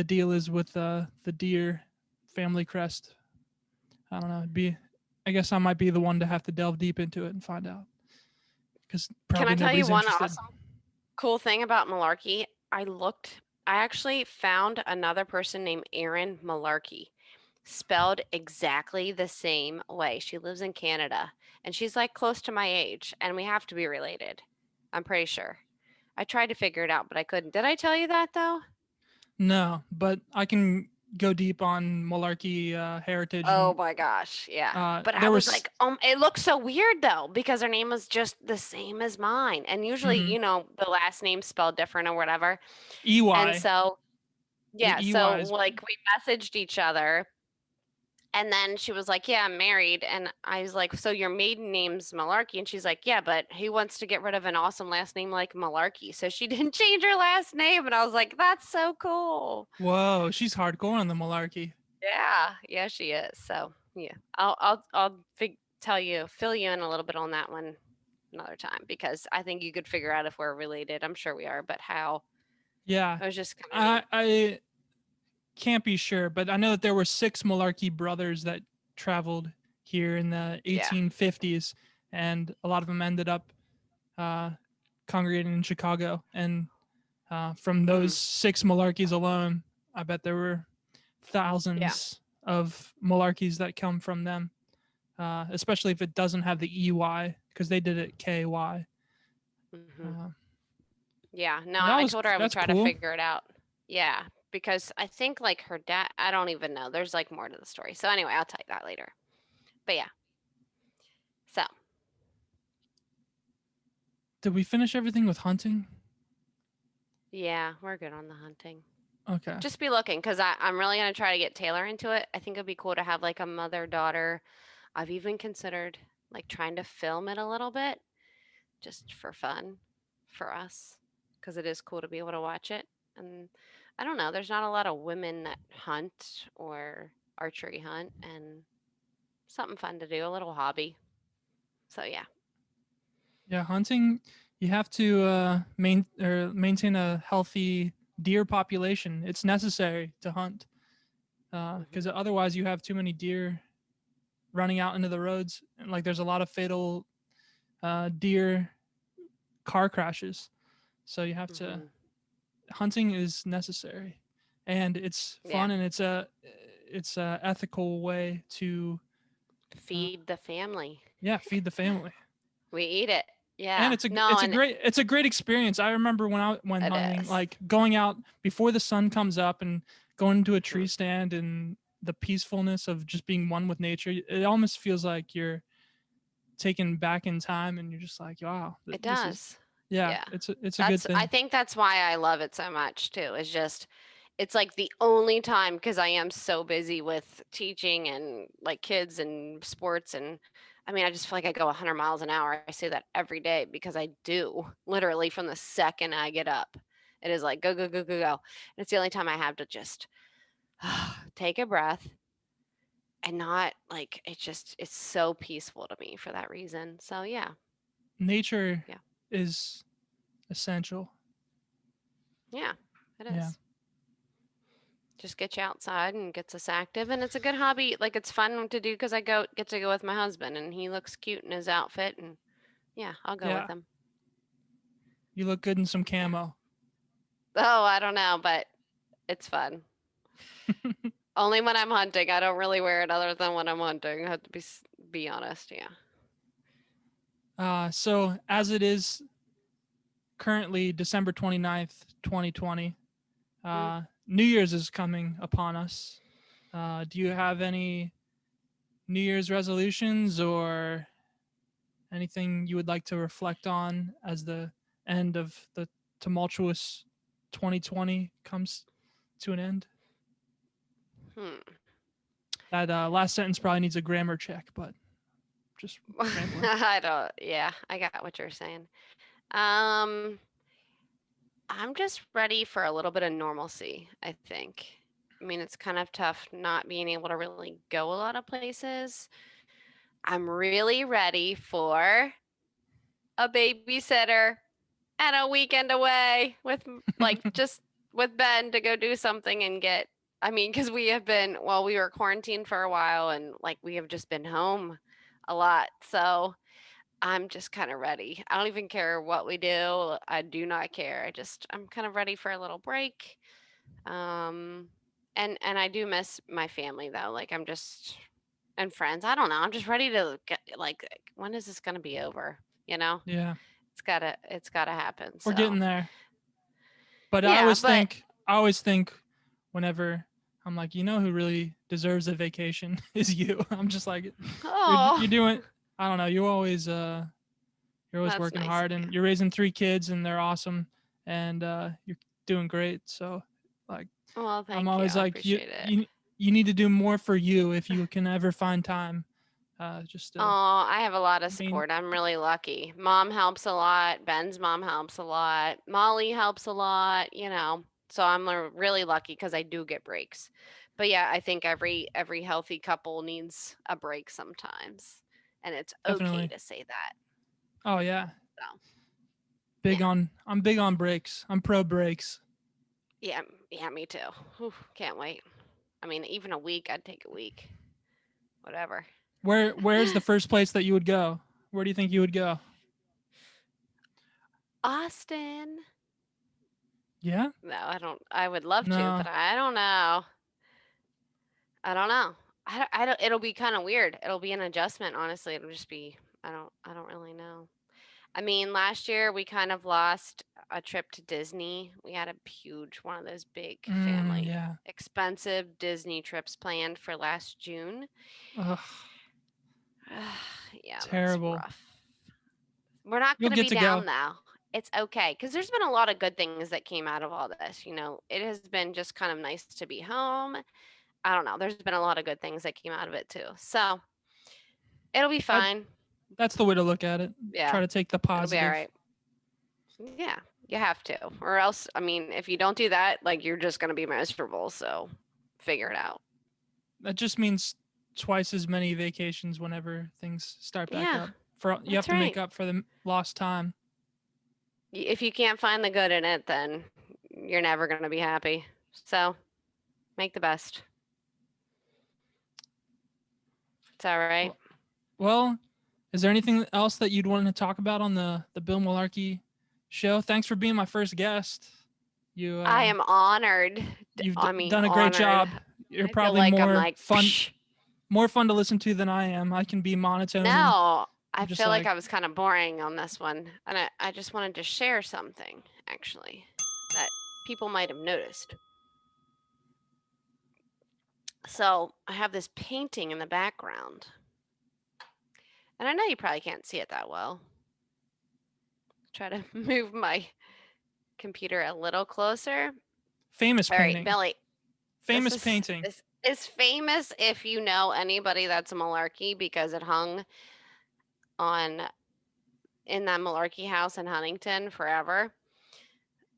Speaker 1: deal is with the deer family crest, I don't know. I guess I might be the one to have to delve deep into it and find out. Because
Speaker 2: Can I tell you
Speaker 1: nobody's
Speaker 2: one
Speaker 1: interested.
Speaker 2: awesome cool thing about Mullarky? I actually found another person named Erin Mullarky, spelled exactly the same way. She lives in Canada, and she's like close to my age, and we have to be related. I'm pretty sure. I tried to figure it out, but I couldn't. Did I tell you that though?
Speaker 1: No, but I can go deep on Mullarky heritage.
Speaker 2: Oh my gosh, yeah. But I
Speaker 1: there
Speaker 2: was
Speaker 1: was-
Speaker 2: like, it looks so weird though, because her name was just the same as mine. And usually, the last name's spelled different or whatever.
Speaker 1: EY.
Speaker 2: And so, yeah,
Speaker 1: The
Speaker 2: so
Speaker 1: EYs.
Speaker 2: like we messaged each other, and then she was like, yeah, I'm married. And I was like, so your maiden name's Mullarky? And she's like, yeah, but he wants to get rid of an awesome last name like Mullarky. So she didn't change her last name. And I was like, that's so cool.
Speaker 1: Whoa, she's hardcore on the Mullarky.
Speaker 2: Yeah, she is. So yeah, I'll fill you in a little bit on that one another time, because I think you could figure out if we're related. I'm sure we are, but how?
Speaker 1: Yeah.
Speaker 2: I was just kind of
Speaker 1: I can't be sure, but I know that there were 6 Mullarky brothers that traveled here in the
Speaker 2: Yeah.
Speaker 1: 1850s, and a lot of them ended up congregating in Chicago. And from those 6 Mullarkies alone, I bet there were thousands of Mullarkies that come from them, especially if it doesn't have the EY, because they did it KY.
Speaker 2: Yeah, no,
Speaker 1: That
Speaker 2: I
Speaker 1: was
Speaker 2: told her I would
Speaker 1: that's
Speaker 2: try to
Speaker 1: cool.
Speaker 2: figure it out. Yeah, because I think like her dad, I don't even know. There's like more to the story. So anyway, I'll tell you that later. But yeah. So,
Speaker 1: Did we finish everything with hunting?
Speaker 2: yeah, we're good on the hunting.
Speaker 1: Okay.
Speaker 2: Just be looking because I'm really going to try to get Taylor into it. I think it'd be cool to have like a mother-daughter. I've even considered like trying to film it a little bit just for fun for us because it is cool to be able to watch it. And I don't know, there's not a lot of women that hunt or archery hunt and something fun to do, a little hobby. So yeah.
Speaker 1: Yeah, hunting, you have to maintain a healthy deer population. It's necessary to hunt because otherwise you have too many deer running out into the roads. And, like there's a lot of fatal deer car crashes. So you have to. Hunting is necessary, and it's fun, and it's a ethical way to
Speaker 2: Feed the family.
Speaker 1: feed the family.
Speaker 2: We eat it. Yeah.
Speaker 1: And it's a great experience. I remember when
Speaker 2: It
Speaker 1: hunting,
Speaker 2: is.
Speaker 1: like going out before the sun comes up and going to a tree stand and the peacefulness of just being one with nature. It almost feels like you're taken back in time, and you're just like, wow,
Speaker 2: It
Speaker 1: this
Speaker 2: does.
Speaker 1: is it's a good thing.
Speaker 2: I think that's why I love it so much too. Is just it's like the only time because I am so busy with teaching and like kids and sports and I mean I just feel like I go 100 miles an hour. I say that every day because I do literally from the second I get up. It is like go go go go go. And it's the only time I have to just take a breath and not like it's so peaceful to me for that reason. So yeah.
Speaker 1: Nature is essential.
Speaker 2: Yeah, it is.
Speaker 1: Yeah.
Speaker 2: Just get you outside and gets us active, and it's a good hobby. Like it's fun to do because I get to go with my husband, and he looks cute in his outfit, and yeah, I'll go with him.
Speaker 1: You look good in some camo.
Speaker 2: Oh, I don't know, but it's fun. Only when I'm hunting. I don't really wear it other than when I'm hunting. I have to be honest. Yeah.
Speaker 1: So as it is currently December 29th, 2020, New Year's is coming upon us. Do you have any New Year's resolutions or anything you would like to reflect on as the end of the tumultuous 2020 comes to an end? That last sentence probably needs a grammar check, but just rambling.
Speaker 2: I got what you're saying. I'm just ready for a little bit of normalcy, I think. I mean, it's kind of tough not being able to really go a lot of places. I'm really ready for a babysitter and a weekend away with like just with Ben to go do something and because we were quarantined for a while and like we have just been home a lot. So I'm just kind of ready. I don't even care what we do. I do not care. I'm kind of ready for a little break. And I do miss my family though. Like and friends. I don't know. I'm just ready to get like when is this going to be over? You know?
Speaker 1: Yeah.
Speaker 2: It's gotta happen.
Speaker 1: We're getting there. But
Speaker 2: yeah,
Speaker 1: I always think whenever I'm like, you know who really deserves a vacation is you. I'm just like, you're doing, I don't know. You're always working
Speaker 2: nice
Speaker 1: hard and you're raising 3 kids and they're awesome and you're doing great. So like,
Speaker 2: well, thank
Speaker 1: I'm always
Speaker 2: you. I
Speaker 1: like,
Speaker 2: appreciate it.
Speaker 1: you need to do more for you if you can ever find time.
Speaker 2: I have a lot of support. I'm really lucky. Mom helps a lot. Ben's mom helps a lot. Molly helps a lot, So I'm really lucky because I do get breaks. But yeah, I think every healthy couple needs a break sometimes. And it's
Speaker 1: Definitely.
Speaker 2: okay to say that.
Speaker 1: Oh yeah.
Speaker 2: So
Speaker 1: I'm big on breaks. I'm pro breaks.
Speaker 2: Yeah, yeah, me too. Whew, can't wait. I mean, even a week, I'd take a week. Whatever.
Speaker 1: Where's the first place that you would go? Where do you think you would go?
Speaker 2: Austin.
Speaker 1: Yeah?
Speaker 2: No, I don't. I would love to,
Speaker 1: No.
Speaker 2: but I don't know. I don't know. I don't. It'll be kind of weird. It'll be an adjustment, honestly. It'll just be. I don't really know. I mean, last year we kind of lost a trip to Disney. We had a huge one of those big family
Speaker 1: Yeah.
Speaker 2: expensive Disney trips planned for last June.
Speaker 1: Ugh,
Speaker 2: Yeah,
Speaker 1: terrible.
Speaker 2: that's rough. We're not
Speaker 1: You'll
Speaker 2: going to
Speaker 1: get
Speaker 2: be
Speaker 1: to
Speaker 2: down
Speaker 1: go.
Speaker 2: though. It's okay because there's been a lot of good things that came out of all this. You know, it has been just kind of nice to be home. I don't know. There's been a lot of good things that came out of it too. So it'll be
Speaker 1: That,
Speaker 2: fine.
Speaker 1: that's the way to look at it.
Speaker 2: Yeah.
Speaker 1: Try to take the
Speaker 2: It'll be
Speaker 1: positive.
Speaker 2: all right. Yeah, you have to. Or else, I mean, if you don't do that, like you're just going to be miserable. So figure it out.
Speaker 1: That just means twice as many vacations whenever things start back
Speaker 2: Yeah,
Speaker 1: up. You have
Speaker 2: that's
Speaker 1: to make
Speaker 2: right.
Speaker 1: up for the lost time.
Speaker 2: If you can't find the good in it, then you're never going to be happy. So make the best. It's all right.
Speaker 1: Well, is there anything else that you'd want to talk about on the Bill Mullarky show? Thanks for being my first guest. You
Speaker 2: I am honored.
Speaker 1: you've
Speaker 2: I mean,
Speaker 1: done a great job.
Speaker 2: honored.
Speaker 1: You're
Speaker 2: I feel
Speaker 1: probably
Speaker 2: like I'm
Speaker 1: more
Speaker 2: like,
Speaker 1: fun
Speaker 2: psh.
Speaker 1: more fun to listen to than I am. I can be monotone. And
Speaker 2: No, I
Speaker 1: just
Speaker 2: feel like
Speaker 1: like-
Speaker 2: I was kind of boring on this one. And I just wanted to share something, actually, that people might have noticed. So I have this painting in the background. And I know you probably can't see it that well. Try to move my computer a little closer.
Speaker 1: famous
Speaker 2: All right,
Speaker 1: painting.
Speaker 2: Billy.
Speaker 1: Famous
Speaker 2: This is-
Speaker 1: painting.
Speaker 2: This is famous if you know anybody that's a Mullarky because it hung in that Mullarky house in Huntington forever.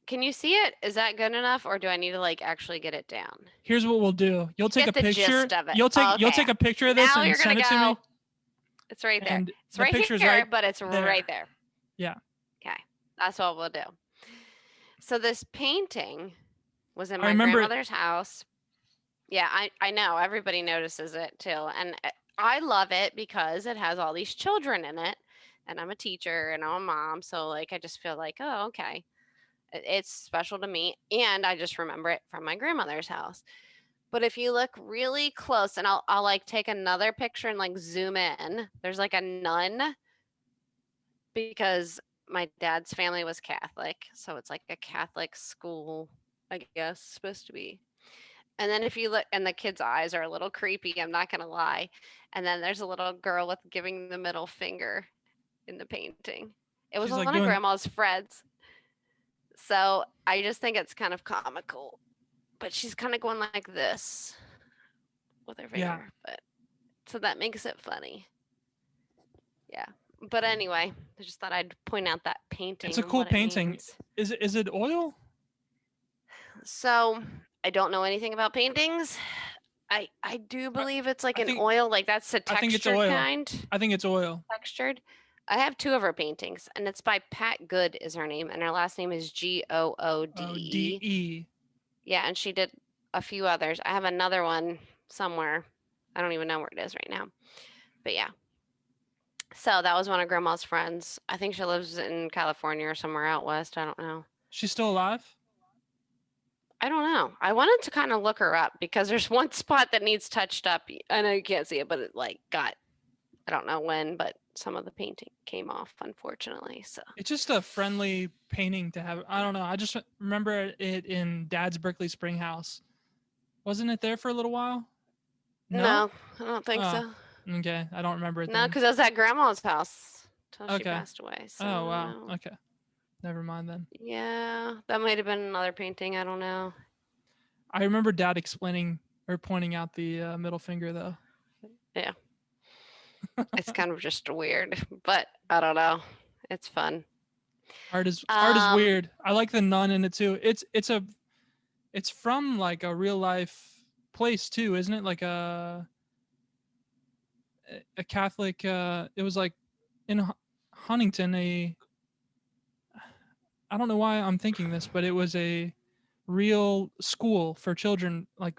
Speaker 2: Can you see it? Is that good enough, or do I need to like actually get it down?
Speaker 1: Here's what we'll do. You'll take
Speaker 2: Get
Speaker 1: a
Speaker 2: the
Speaker 1: picture.
Speaker 2: gist of it.
Speaker 1: You'll take
Speaker 2: Okay.
Speaker 1: a picture of this
Speaker 2: Now
Speaker 1: and
Speaker 2: you're
Speaker 1: send
Speaker 2: gonna
Speaker 1: it to me.
Speaker 2: go. It's right there.
Speaker 1: And
Speaker 2: It's
Speaker 1: the
Speaker 2: right
Speaker 1: picture's
Speaker 2: here,
Speaker 1: right
Speaker 2: but it's
Speaker 1: there.
Speaker 2: right there.
Speaker 1: Yeah.
Speaker 2: Okay, that's what we'll do. So this painting was in
Speaker 1: I
Speaker 2: my
Speaker 1: remember it.
Speaker 2: grandmother's house. Yeah, I know. Everybody notices it too. And I love it because it has all these children in it. And I'm a teacher and I'm a mom. So, like, I just feel like, oh, okay. It's special to me. And I just remember it from my grandmother's house. But if you look really close, and I'll like take another picture and like zoom in, there's like a nun because my dad's family was Catholic. So it's like a Catholic school, I guess, supposed to be. And then if you look, and the kids' eyes are a little creepy, I'm not going to lie. And then there's a little girl with giving the middle finger in the painting. It was
Speaker 1: She's, like,
Speaker 2: one of
Speaker 1: doing-
Speaker 2: grandma's friends. So I just think it's kind of comical. But she's kind of going like this with her finger.
Speaker 1: Yeah.
Speaker 2: But so that makes it funny. Yeah. But anyway, I just thought I'd point out that painting.
Speaker 1: It's a
Speaker 2: and
Speaker 1: cool
Speaker 2: what it
Speaker 1: painting.
Speaker 2: means.
Speaker 1: Is it oil?
Speaker 2: So I don't know anything about paintings. I do believe it's like
Speaker 1: I
Speaker 2: an
Speaker 1: think-
Speaker 2: oil, like that's the
Speaker 1: I think it's
Speaker 2: textured
Speaker 1: oil.
Speaker 2: kind.
Speaker 1: I think it's oil.
Speaker 2: Textured. I have two of her paintings, and it's by Pat Goode is her name, and her last name is Goode.
Speaker 1: Oh, DE.
Speaker 2: Yeah, and she did a few others. I have another one somewhere. I don't even know where it is right now. But yeah. So that was one of Grandma's friends. I think she lives in California or somewhere out west. I don't know.
Speaker 1: She's still alive?
Speaker 2: I don't know. I wanted to kind of look her up because there's one spot that needs touched up. I know you can't see it, but it like got, I don't know when, but some of the painting came off, unfortunately. So
Speaker 1: It's just a friendly painting to have. I don't know. I just remember it in Dad's Berkeley Spring house. Wasn't it there for a little while?
Speaker 2: no, I don't think
Speaker 1: Oh,
Speaker 2: so.
Speaker 1: Okay, I don't remember it.
Speaker 2: No,
Speaker 1: then.
Speaker 2: because it was at Grandma's house till she
Speaker 1: Okay.
Speaker 2: passed away. So
Speaker 1: Oh
Speaker 2: I don't
Speaker 1: wow.
Speaker 2: know.
Speaker 1: Okay, never mind then.
Speaker 2: Yeah, that might have been another painting. I don't know.
Speaker 1: I remember Dad explaining or pointing out the middle finger though.
Speaker 2: It's kind of just weird, but I don't know. It's fun.
Speaker 1: Art is
Speaker 2: Um,
Speaker 1: weird. I like the nun in it too. It's from like a real life place too, isn't it? Like a Catholic. It was like in Huntington. I don't know why I'm thinking this, but it was a real school for children, like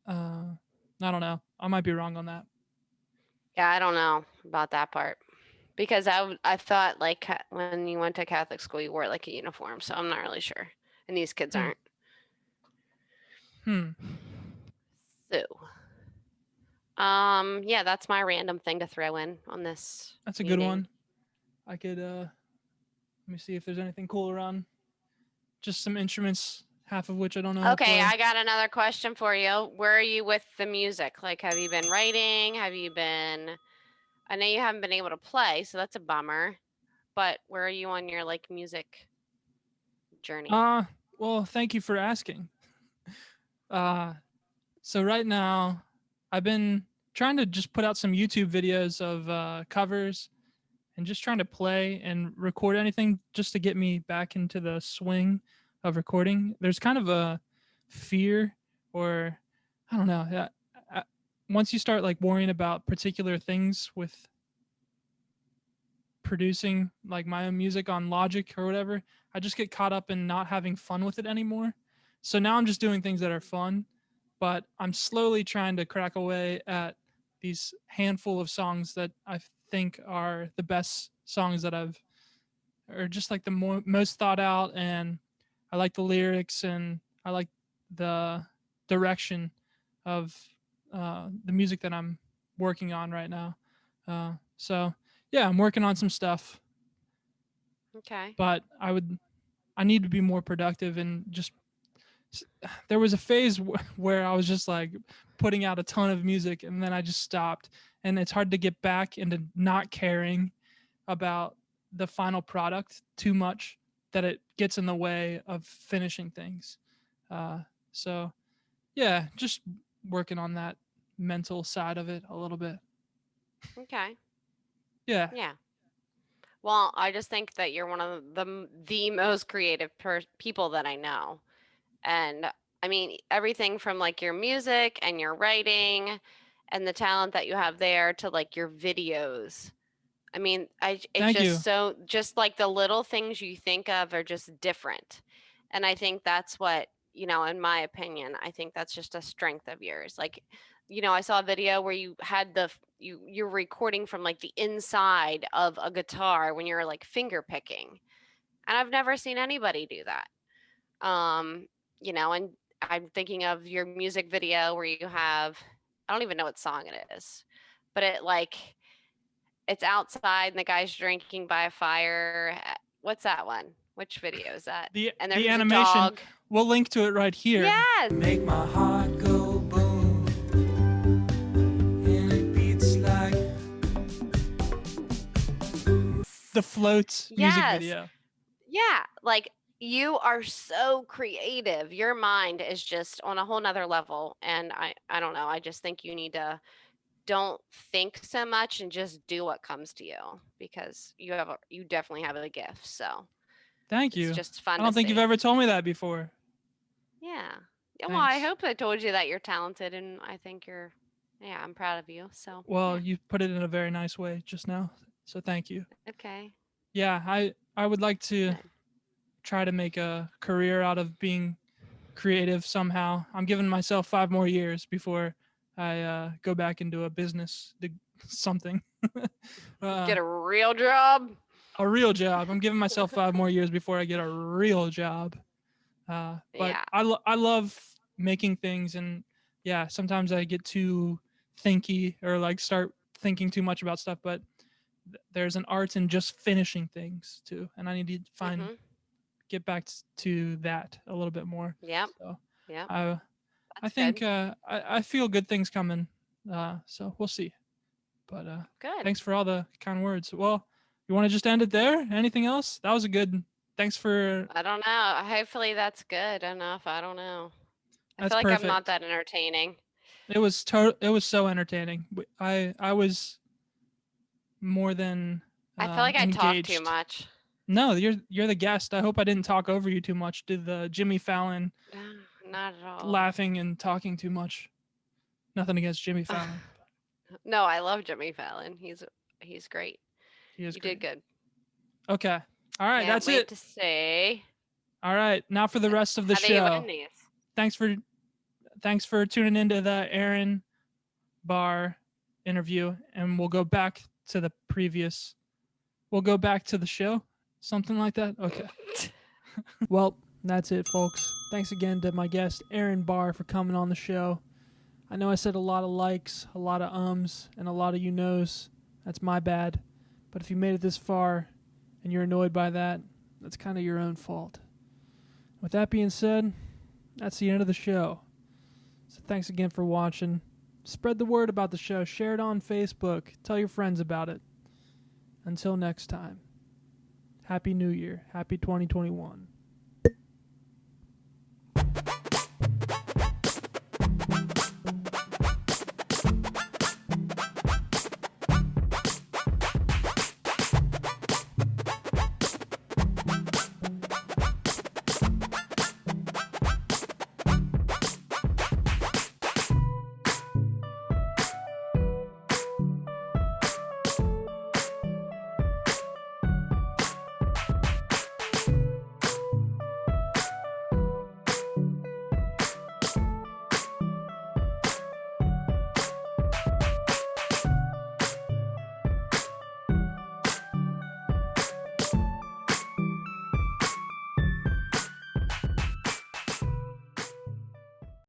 Speaker 1: I don't know. I might be wrong on that.
Speaker 2: Yeah, I don't know about that part because I thought like when you went to Catholic school you wore like a uniform, so I'm not really sure. And these kids aren't. So, yeah, that's my random thing to throw in on this.
Speaker 1: That's a good
Speaker 2: meeting.
Speaker 1: one. I could let me see if there's anything cool around. Just some instruments, half of which I don't know. how to
Speaker 2: Okay,
Speaker 1: play.
Speaker 2: I got another question for you. Where are you with the music? Like, have you been writing? Have you been? I know you haven't been able to play, so that's a bummer. But where are you on your like music journey?
Speaker 1: Well, thank you for asking. So right now, I've been trying to just put out some YouTube videos of covers and just trying to play and record anything just to get me back into the swing of recording. There's kind of a fear, or I don't know. Once you start like worrying about particular things with producing like my own music on Logic or whatever, I just get caught up in not having fun with it anymore. So now I'm just doing things that are fun, but I'm slowly trying to crack away at these handful of songs that I think are the best songs that or just like the most thought out, and I like the lyrics and I like the direction of the music that I'm working on right now. So yeah, I'm working on some stuff,
Speaker 2: Okay.
Speaker 1: but I need to be more productive and just there was a phase where I was just like putting out a ton of music and then I just stopped, and it's hard to get back into not caring about the final product too much that it gets in the way of finishing things. So yeah, just working on that mental side of it a little bit.
Speaker 2: Okay.
Speaker 1: Yeah.
Speaker 2: Yeah. Well, I just think that you're one of the most creative people that I know. And I mean, everything from like your music and your writing and the talent that you have there to like your videos. I mean, it's
Speaker 1: Thank you.
Speaker 2: just so, just like the little things you think of are just different. And I think that's what, in my opinion, I think that's just a strength of yours. Like, I saw a video where you had you're recording from like the inside of a guitar when you're like finger picking. And I've never seen anybody do that. And I'm thinking of your music video where you have, I don't even know what song it is, but it's outside and the guy's drinking by a fire. What's that one? Which video is that? And there's
Speaker 1: the
Speaker 2: a
Speaker 1: animation.
Speaker 2: dog.
Speaker 1: We'll link to it right here.
Speaker 2: Yes.
Speaker 5: Make my heart go boom, and it beats like
Speaker 1: The Floats music
Speaker 2: Yes.
Speaker 1: video.
Speaker 2: Yeah, like you are so creative. Your mind is just on a whole nother level. And I don't know. I just think you need to don't think so much and just do what comes to you because you definitely have a gift. So
Speaker 1: Thank
Speaker 2: it's
Speaker 1: you.
Speaker 2: just fun
Speaker 1: I don't
Speaker 2: to
Speaker 1: think you've
Speaker 2: see.
Speaker 1: ever told me that before.
Speaker 2: Yeah. Yeah, well, I
Speaker 1: Thanks.
Speaker 2: hope I told you that you're talented and I think I'm proud of you. So
Speaker 1: Well,
Speaker 2: yeah.
Speaker 1: you put it in a very nice way just now. So thank you.
Speaker 2: Okay.
Speaker 1: Yeah, I would like to
Speaker 2: Good.
Speaker 1: try to make a career out of being creative somehow. I'm giving myself 5 more years before I go back into a business, something.
Speaker 2: Get a real job.
Speaker 1: A real job. I'm giving myself 5 more years before I get a real job. But
Speaker 2: Yeah.
Speaker 1: I love making things, and yeah, sometimes I get too thinky or like start thinking too much about stuff, but there's an art in just finishing things too, and I need to get back to that a little bit more.
Speaker 2: Yep.
Speaker 1: So
Speaker 2: Yep.
Speaker 1: I think I feel good things coming. So we'll see. But
Speaker 2: Good.
Speaker 1: thanks for all the kind words. Well, you want to just end it there? Anything else? That was a good. Thanks for.
Speaker 2: I don't know. Hopefully that's good enough. I don't know. I
Speaker 1: That's
Speaker 2: feel like I'm not
Speaker 1: perfect.
Speaker 2: that entertaining.
Speaker 1: It was so entertaining. I was more than
Speaker 2: I feel like I talk too
Speaker 1: engaged.
Speaker 2: much.
Speaker 1: No, you're the guest. I hope I didn't talk over you too much. Did the Jimmy Fallon
Speaker 2: No, not at all.
Speaker 1: laughing and talking too much? Nothing against Jimmy Fallon.
Speaker 2: No, I love Jimmy Fallon. He's great.
Speaker 1: He is
Speaker 2: You
Speaker 1: great.
Speaker 2: did good.
Speaker 1: Okay. All right.
Speaker 2: Can't
Speaker 1: That's
Speaker 2: wait
Speaker 1: it.
Speaker 2: to see.
Speaker 1: All right, now for the rest of the
Speaker 2: How do you
Speaker 1: show.
Speaker 2: win these?
Speaker 1: Thanks for tuning into the Erin Barr interview, and we'll go back to the previous. We'll go back to the show, something like that. Okay. Well, that's it, folks. Thanks again to my guest Erin Barr for coming on the show. I know I said a lot of likes, a lot of ums, and a lot of you knows. That's my bad. But if you made it this far and you're annoyed by that, that's kind of your own fault. With that being said, that's the end of the show. So thanks again for watching. Spread the word about the show. Share it on Facebook. Tell your friends about it. Until next time. Happy New Year. Happy 2021.